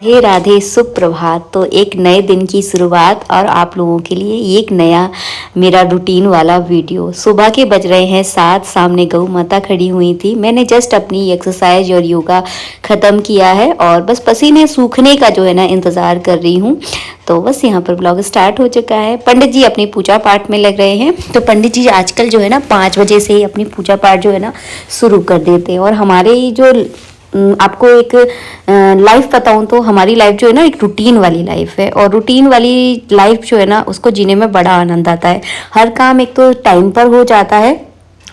हे राधे, सुप्रभात। तो एक नए दिन की शुरुआत और आप लोगों के लिए एक नया मेरा रूटीन वाला वीडियो। सुबह के बज रहे हैं 7, सामने गऊ माता खड़ी हुई थी। मैंने जस्ट अपनी एक्सरसाइज और योगा ख़त्म किया है और बस पसीने सूखने का जो है ना इंतज़ार कर रही हूँ। तो बस यहाँ पर ब्लॉग स्टार्ट हो चुका है। पंडित जी अपनी पूजा पाठ में लग रहे हैं। तो पंडित जी आजकल जो है ना 5 बजे से ही अपनी पूजा पाठ जो है ना शुरू कर देते हैं। और हमारे जो आपको एक लाइफ बताऊं तो हमारी लाइफ जो है ना एक रूटीन वाली लाइफ है। और रूटीन वाली लाइफ जो है ना उसको जीने में बड़ा आनंद आता है। हर काम एक तो टाइम पर हो जाता है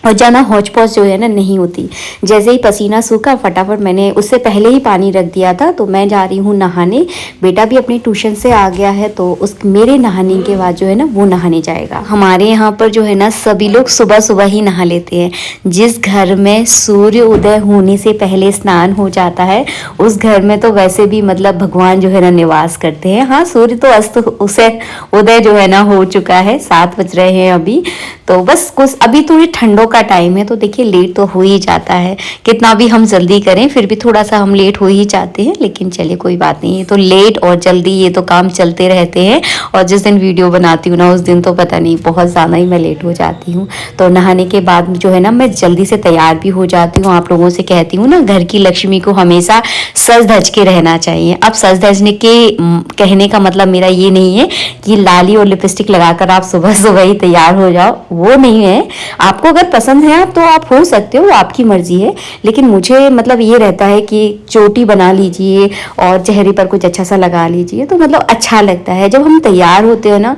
और ज़्यादा हौच पौच जो है ना नहीं होती। जैसे ही पसीना सूखा फटाफट मैंने उससे पहले ही पानी रख दिया था। तो मैं जा रही हूँ नहाने। बेटा भी अपनी ट्यूशन से आ गया है तो उस मेरे नहाने के बाद जो है ना वो नहाने जाएगा। हमारे यहाँ पर जो है ना सभी लोग सुबह सुबह ही नहा लेते हैं। जिस घर में सूर्य उदय होने से पहले स्नान हो जाता है उस घर में तो वैसे भी मतलब भगवान जो है ना निवास करते हैं। हाँ, सूर्य तो अस्त उसे उदय जो है ना हो चुका है, 7 बज रहे हैं अभी। तो बस कुछ अभी थोड़ी ठंडों का टाइम है तो देखिए लेट तो हो ही जाता है। कितना भी हम जल्दी करें फिर भी थोड़ा सा हम लेट हो ही जाते हैं, लेकिन चलिए कोई बात नहीं है। तो लेट और जल्दी ये तो काम चलते रहते हैं। और जिस दिन वीडियो बनाती हूँ ना उस दिन तो पता नहीं बहुत ज़्यादा ही मैं लेट हो जाती हूँ। तो नहाने के बाद जो है ना मैं जल्दी से तैयार भी हो जाती हूँ। आप लोगों से कहती हूँ ना घर की लक्ष्मी को हमेशा सज धज के रहना चाहिए। अब सज धजने के कहने का मतलब मेरा ये नहीं है कि लाली और लिपस्टिक लगाकर आप सुबह सुबह ही तैयार हो जाओ, वो नहीं है। आपको अगर पसंद है तो आप हो सकते हो, आपकी मर्जी है। लेकिन मुझे मतलब ये रहता है कि चोटी बना लीजिए और चेहरे पर कुछ अच्छा सा लगा लीजिए तो मतलब अच्छा लगता है। जब हम तैयार होते हैं ना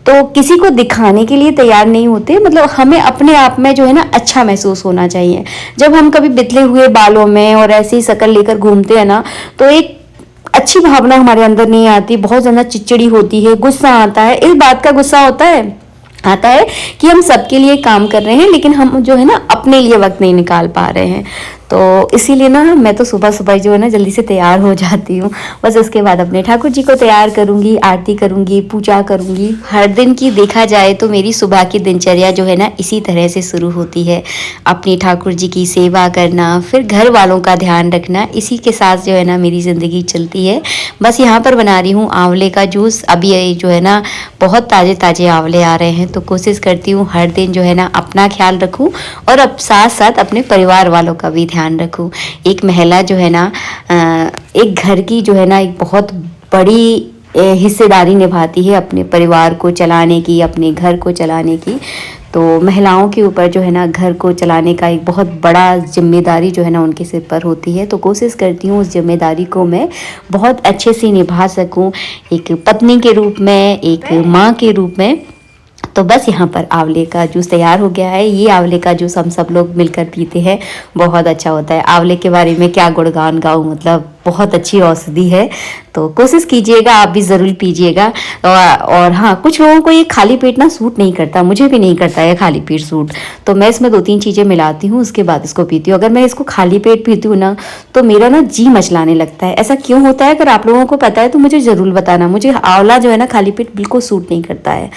तो किसी को दिखाने के लिए तैयार नहीं होते, मतलब हमें अपने आप में जो है ना अच्छा महसूस होना चाहिए। जब हम कभी बितले हुए बालों में और ऐसी शक्ल लेकर घूमते हैं ना तो एक अच्छी भावना हमारे अंदर नहीं आती, बहुत ज़्यादा चिड़चिड़ी होती है, गुस्सा आता है। इस बात का गुस्सा आता है कि हम सबके लिए काम कर रहे हैं लेकिन हम जो है ना अपने लिए वक्त नहीं निकाल पा रहे हैं। तो इसीलिए ना मैं तो सुबह सुबह जो है ना जल्दी से तैयार हो जाती हूँ। बस उसके बाद अपने ठाकुर जी को तैयार करूँगी, आरती करूँगी, पूजा करूँगी। हर दिन की देखा जाए तो मेरी सुबह की दिनचर्या जो है ना इसी तरह से शुरू होती है। अपनी ठाकुर जी की सेवा करना, फिर घर वालों का ध्यान रखना, इसी के साथ जो है ना मेरी ज़िंदगी चलती है। बस यहाँ पर बना रही हूँ आंवले का जूस। अभी जो है ना बहुत ताज़े ताज़े आंवले आ रहे हैं तो कोशिश करती हूँ हर दिन जो है ना अपना ख्याल रखूँ और अब साथ साथ अपने परिवार वालों का भी ध्यान रखूँ। एक महिला जो है ना एक घर की जो है ना एक बहुत बड़ी हिस्सेदारी निभाती है अपने परिवार को चलाने की, अपने घर को चलाने की। तो महिलाओं के ऊपर जो है ना घर को चलाने का एक बहुत बड़ा जिम्मेदारी जो है ना उनके सिर पर होती है। तो कोशिश करती हूँ उस जिम्मेदारी को मैं बहुत अच्छे से निभा सकूँ, एक पत्नी के रूप में, एक माँ के रूप में। तो बस यहाँ पर आंवले का जूस तैयार हो गया है। ये आंवले का जूस हम सब लोग मिलकर पीते हैं, बहुत अच्छा होता है। आंवले के बारे में क्या गुणगान गाऊँ, मतलब बहुत अच्छी औषधि है। तो कोशिश कीजिएगा, आप भी ज़रूर पीजिएगा। और हाँ, कुछ लोगों को ये खाली पेट ना सूट नहीं करता, मुझे भी नहीं करता है खाली पेट सूट। तो मैं इसमें 2-3 चीज़ें मिलाती हूँ, उसके बाद इसको पीती हूँ। अगर मैं इसको खाली पेट पीती हूँ ना तो मेरा ना जी मचलाने लगता है। ऐसा क्यों होता है? अगर आप लोगों को पता है तो मुझे ज़रूर बताना। मुझे आंवला जो है ना खाली पेट बिल्कुल सूट नहीं करता है।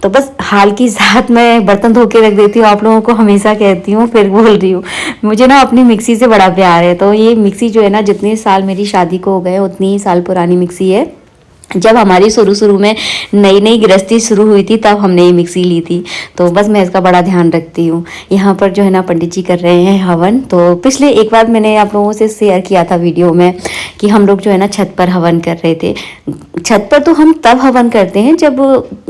तो बस हाल की साथ मैं बर्तन धो के रख देती हूँ, आप लोगों को हमेशा कहती हूँ, फिर बोल रही हूँ। मुझे ना अपनी मिक्सी से बड़ा प्यार है। तो ये मिक्सी जो है ना जितने साल मेरी शादी को हो गए उतनी ही साल पुरानी मिक्सी है। जब हमारी शुरू में नई नई गृहस्थी शुरू हुई थी तब हमने ये मिक्सी ली थी। तो बस मैं इसका बड़ा ध्यान रखती हूँ। यहाँ पर जो है ना पंडित जी कर रहे हैं हवन। तो पिछले एक बार मैंने आप लोगों से शेयर किया था वीडियो में कि हम लोग जो है ना छत पर हवन कर रहे थे। छत पर तो हम तब हवन करते हैं जब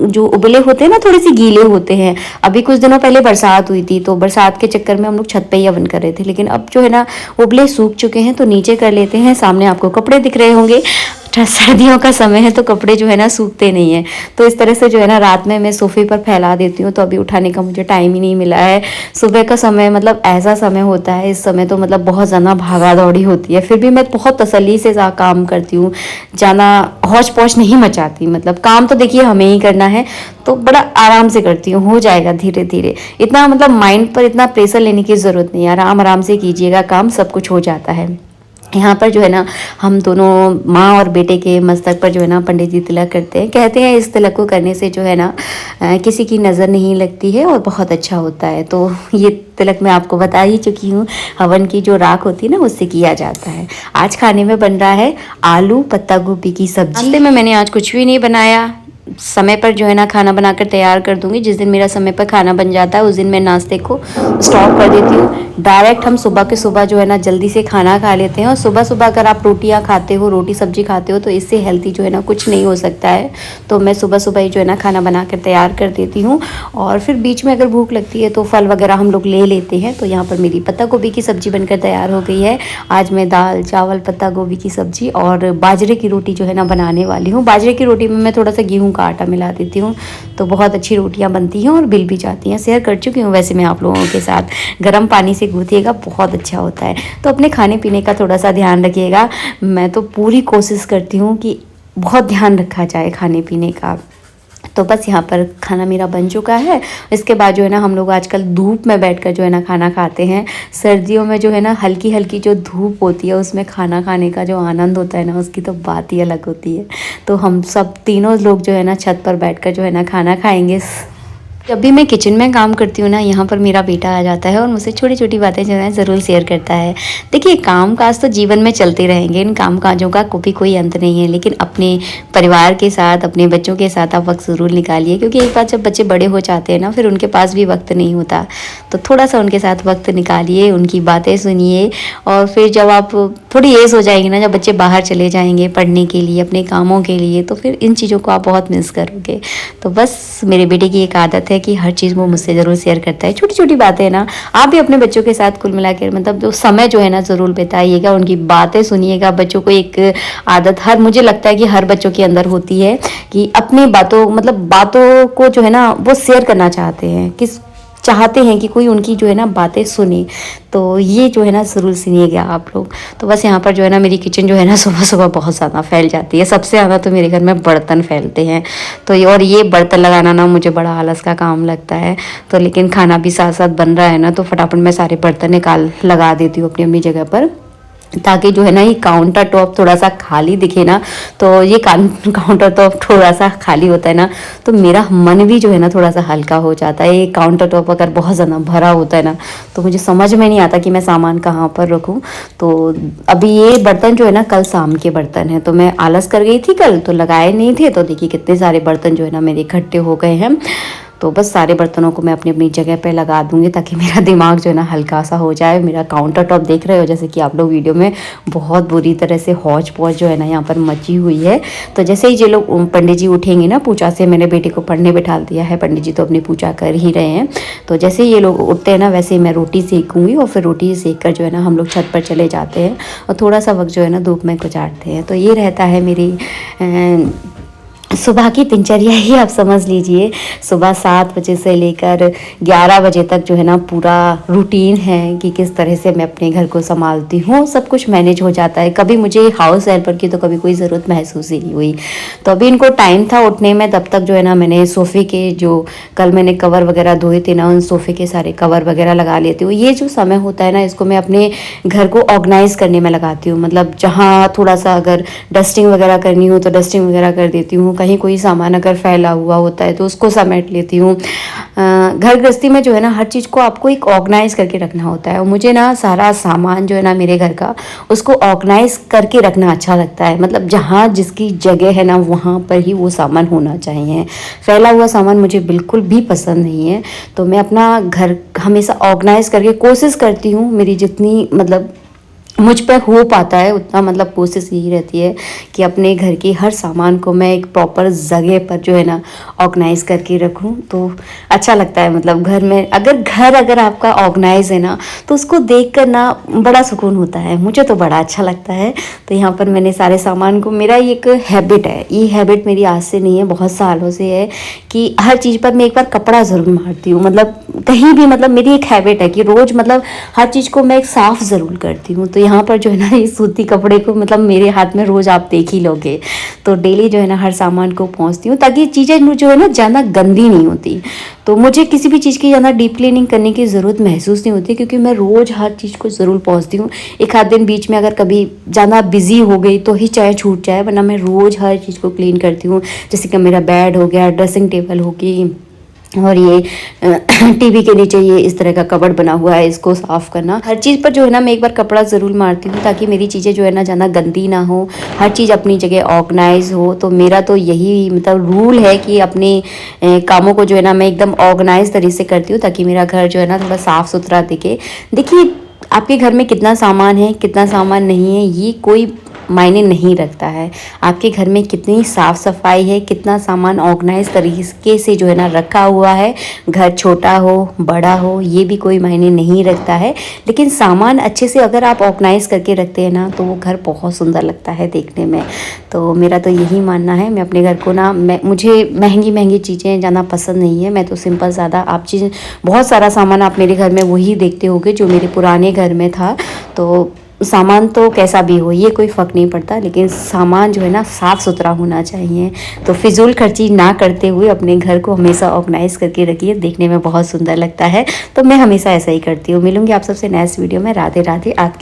जो उबले होते हैं ना थोड़े से गीले होते हैं। अभी कुछ दिनों पहले बरसात हुई थी तो बरसात के चक्कर में हम लोग छत पर ही हवन कर रहे थे। लेकिन अब जो है ना उबले सूख चुके हैं तो नीचे कर लेते हैं। सामने आपको कपड़े दिख रहे होंगे, सर्दियों का समय है तो कपड़े जो है ना सूखते नहीं है। तो इस तरह से जो है ना रात में मैं सोफे पर फैला देती हूँ। तो अभी उठाने का मुझे टाइम ही नहीं मिला है। सुबह का समय मतलब ऐसा समय होता है, इस समय तो मतलब बहुत ज़्यादा भागा दौड़ी होती है। फिर भी मैं बहुत तसल्ली से काम करती हूँ, ज़्यादा हौच पौच नहीं मचाती। मतलब काम तो देखिए हमें ही करना है तो बड़ा आराम से करती हूँ, हो जाएगा धीरे धीरे। इतना मतलब माइंड पर इतना प्रेशर लेने की ज़रूरत नहीं है, आराम आराम से कीजिएगा काम, सब कुछ हो जाता है। यहाँ पर जो है ना हम दोनों माँ और बेटे के मस्तक पर जो है ना पंडित जी तिलक करते हैं। कहते हैं इस तिलक को करने से जो है ना किसी की नज़र नहीं लगती है और बहुत अच्छा होता है। तो ये तिलक मैं आपको बता ही चुकी हूँ। हवन की जो राख होती है ना उससे किया जाता है। आज खाने में बन रहा है आलू पत्ता गोभी की सब्जी। नाश्ते में मैंने आज कुछ भी नहीं बनाया, समय पर जो है ना खाना बनाकर तैयार कर दूंगी। जिस दिन मेरा समय पर खाना बन जाता है उस दिन मैं नाश्ते को स्टॉप कर देती हूँ। डायरेक्ट हम सुबह के सुबह जो है ना जल्दी से खाना खा लेते हैं। और सुबह सुबह अगर आप रोटियाँ खाते हो, रोटी सब्जी खाते हो, तो इससे हेल्दी जो है ना कुछ नहीं हो सकता है। तो मैं सुबह सुबह ही जो है ना खाना बना कर तैयार कर देती हूँ। और फिर बीच में अगर भूख लगती है तो फल वगैरह हम लोग ले लेते हैं। तो यहाँ पर मेरी पत्ता गोभी की सब्ज़ी बनकर तैयार हो गई है। आज मैं दाल चावल पत्ता गोभी की सब्ज़ी और बाजरे की रोटी जो है ना बनाने वाली हूँ। बाजरे की रोटी में मैं थोड़ा सा गेहूँ का आटा मिला देती हूँ तो बहुत अच्छी रोटियाँ बनती हैं और बिल भी जाती हैं। शेयर कर चुकी हूँ वैसे मैं आप लोगों के साथ। गर्म पानी से गूँथिएगा, बहुत अच्छा होता है। तो अपने खाने पीने का थोड़ा सा ध्यान रखिएगा। मैं तो पूरी कोशिश करती हूँ कि बहुत ध्यान रखा जाए खाने पीने का। तो बस यहाँ पर खाना मेरा बन चुका है। इसके बाद जो है ना हम लोग आजकल धूप में बैठकर जो है ना खाना खाते हैं। सर्दियों में जो है ना हल्की हल्की जो धूप होती है उसमें खाना खाने का जो आनंद होता है ना उसकी तो बात ही अलग होती है। तो हम सब तीनों लोग जो है ना छत पर बैठकर जो है ना खाना खाएंगे। जब भी मैं किचन में काम करती हूँ ना, यहाँ पर मेरा बेटा आ जाता है और मुझसे छोटी छोटी बातें जो है ज़रूर शेयर करता है। देखिए, काम काज तो जीवन में चलते रहेंगे, इन काम काजों का कोई अंत नहीं है। लेकिन अपने परिवार के साथ, अपने बच्चों के साथ आप वक्त ज़रूर निकालिए, क्योंकि एक बार जब बच्चे बड़े हो जाते हैं ना फिर उनके पास भी वक्त नहीं होता। तो थोड़ा सा उनके साथ वक्त निकालिए, उनकी बातें सुनिए। और फिर जब आप थोड़ी एज हो जाएगी ना, जब बच्चे बाहर चले जाएंगे पढ़ने के लिए, अपने कामों के लिए, तो फिर इन चीज़ों को आप बहुत मिस करोगे। तो बस मेरे बेटे की एक आदत है कि हर चीज़ वो मुझसे ज़रूर शेयर करता है। छोटी छोटी बातें ना आप भी अपने बच्चों के साथ कुल मिलाकर मतलब जो समय जो है ना ज़रूर बिताइएगा, उनकी बातें सुनिएगा। बच्चों को एक आदत मुझे लगता है कि हर बच्चों के अंदर होती है कि अपनी बातों को जो है ना वो शेयर करना चाहते हैं कि कोई उनकी जो है ना बातें सुने। तो ये जो है ना ज़रूर सुनिएगा आप लोग। तो बस यहाँ पर जो है ना मेरी किचन जो है ना सुबह सुबह बहुत ज़्यादा फैल जाती है। सबसे ज़्यादा तो मेरे घर में बर्तन फैलते हैं। तो ये बर्तन लगाना ना मुझे बड़ा आलस का काम लगता है। तो लेकिन खाना भी साथ साथ बन रहा है ना, तो फटाफट मैं सारे बर्तन निकाल लगा देती हूँ अपनी अपनी जगह पर, ताकि जो है ना ये काउंटर टॉप थोड़ा सा खाली दिखे ना। तो ये काउंटर टॉप थोड़ा सा खाली होता है ना तो मेरा मन भी जो है ना थोड़ा सा हल्का हो जाता है। ये काउंटर टॉप अगर बहुत ज़्यादा भरा होता है ना तो मुझे समझ में नहीं आता कि मैं सामान कहाँ पर रखूँ। तो अभी ये बर्तन जो है ना कल शाम के बर्तन हैं, तो मैं आलस कर गई थी कल, तो लगाए नहीं थे। तो देखिए कितने सारे बर्तन जो है ना मेरे इकट्ठे हो गए हैं। तो बस सारे बर्तनों को मैं अपनी अपनी जगह पे लगा दूंगी ताकि मेरा दिमाग जो है ना हल्का सा हो जाए। मेरा काउंटर टॉप देख रहे हो जैसे कि आप लोग वीडियो में, बहुत बुरी तरह से हौच पौच जो है ना यहाँ पर मची हुई है। तो जैसे ही ये लोग पंडित जी उठेंगे ना पूजा से, मैंने बेटे को पढ़ने बैठा दिया है, पंडित जी तो अपनी पूजा कर ही रहे हैं। तो जैसे ही ये लोग उठते हैं ना वैसे ही मैं रोटी सेकूँगी और फिर रोटी सेक कर जो है ना हम लोग छत पर चले जाते हैं और थोड़ा सा वक्त जो है ना धूप में गुजारते हैं। तो ये रहता है मेरी सुबह की दिनचर्या ही आप समझ लीजिए। सुबह 7 बजे से लेकर 11 बजे तक जो है ना पूरा रूटीन है कि किस तरह से मैं अपने घर को संभालती हूँ। सब कुछ मैनेज हो जाता है। कभी मुझे हाउस हेल्पर की तो कभी कोई ज़रूरत महसूस ही नहीं हुई। तो अभी इनको टाइम था उठने में, तब तक जो है ना मैंने सोफ़े के जो कल मैंने कवर वगैरह धोए थे ना, उन सोफ़े के सारे कवर वगैरह लगा लेती हूँ। ये जो समय होता है ना इसको मैं अपने घर को ऑर्गेनाइज़ करने में लगाती हूँ। मतलब जहाँ थोड़ा सा अगर डस्टिंग वगैरह करनी हो तो डस्टिंग वगैरह कर देती हूँ। कहीं कोई सामान अगर फैला हुआ होता है तो उसको समेट लेती हूँ। घर गृहस्थी में जो है ना हर चीज़ को आपको एक ऑर्गेनाइज करके रखना होता है और मुझे ना सारा सामान जो है ना मेरे घर का उसको ऑर्गेनाइज करके रखना अच्छा लगता है। मतलब जहाँ जिसकी जगह है ना वहाँ पर ही वो सामान होना चाहिए। फैला हुआ सामान मुझे बिल्कुल भी पसंद नहीं है। तो मैं अपना घर हमेशा ऑर्गेनाइज करके कोशिश करती हूँ, मेरी जितनी मतलब मुझ पर हो पाता है उतना मतलब कोशिश यही रहती है कि अपने घर की हर सामान को मैं एक प्रॉपर जगह पर जो है ना ऑर्गेनाइज करके रखूं। तो अच्छा लगता है। मतलब घर में अगर आपका ऑर्गेनाइज है ना तो उसको देखकर ना बड़ा सुकून होता है। मुझे तो बड़ा अच्छा लगता है। तो यहाँ पर मैंने सारे सामान को, मेरा एक हैबिट है, ये हैबिट मेरी आज से नहीं है, बहुत सालों से है कि हर चीज़ पर मैं एक बार कपड़ा ज़रूर मारती हूँ। मतलब कहीं भी, मतलब मेरी एक हैबिट है कि रोज़ मतलब हर चीज़ को मैं एक साफ़ ज़रूर करती हूँ। तो यहाँ पर जो है ना ये सूती कपड़े को मतलब मेरे हाथ में रोज़ आप देख ही लोगे। तो डेली जो है ना हर सामान को पोंछती हूँ ताकि चीज़ें जो है ना ज़्यादा गंदी नहीं होती। तो मुझे किसी भी चीज़ की ज़्यादा डीप क्लीनिंग करने की ज़रूरत महसूस नहीं होती, क्योंकि मैं रोज़ हर चीज़ को ज़रूर पोंछती हूँ। एक आध दिन बीच में अगर कभी ज़्यादा बिजी हो गई तो ही चाहे छूट जाए, वरना मैं रोज़ हर चीज़ को क्लीन करती हूँ। जैसे कि मेरा बेड हो गया, ड्रेसिंग टेबल होगी, और ये टीवी के नीचे ये इस तरह का कबर्ड बना हुआ है, इसको साफ़ करना। हर चीज़ पर जो है ना मैं एक बार कपड़ा ज़रूर मारती हूँ ताकि मेरी चीज़ें जो है ना ज़्यादा गंदी ना हो, हर चीज़ अपनी जगह ऑर्गेनाइज हो। तो मेरा तो यही मतलब रूल है कि अपने कामों को जो है ना मैं एकदम ऑर्गेनाइज तरीके से करती हूँ ताकि मेरा घर जो है ना थोड़ा साफ़ सुथरा दिखे। देखिए, आपके घर में कितना सामान है, कितना सामान नहीं है, ये कोई मायने नहीं रखता है। आपके घर में कितनी साफ़ सफाई है, कितना सामान ऑर्गेनाइज तरीके से जो है ना रखा हुआ है, घर छोटा हो बड़ा हो, ये भी कोई मायने नहीं रखता है। लेकिन सामान अच्छे से अगर आप ऑर्गेनाइज करके रखते हैं ना तो वो घर बहुत सुंदर लगता है देखने में। तो मेरा तो यही मानना है। मैं अपने घर को ना मुझे महंगी महंगी चीज़ें ज़्यादा पसंद नहीं है। मैं तो सिंपल ज़्यादा आप चीज़ बहुत सारा सामान आप मेरे घर में वही देखते होगे जो मेरे पुराने घर में था। तो सामान तो कैसा भी हो, ये कोई फ़र्क नहीं पड़ता, लेकिन सामान जो है ना साफ़ सुथरा होना चाहिए। तो फिजूल खर्ची ना करते हुए अपने घर को हमेशा ऑर्गेनाइज करके रखिए, देखने में बहुत सुंदर लगता है। तो मैं हमेशा ऐसा ही करती हूँ। मिलूंगी आप सबसे नेक्स्ट वीडियो में। राधे राधे। आपकी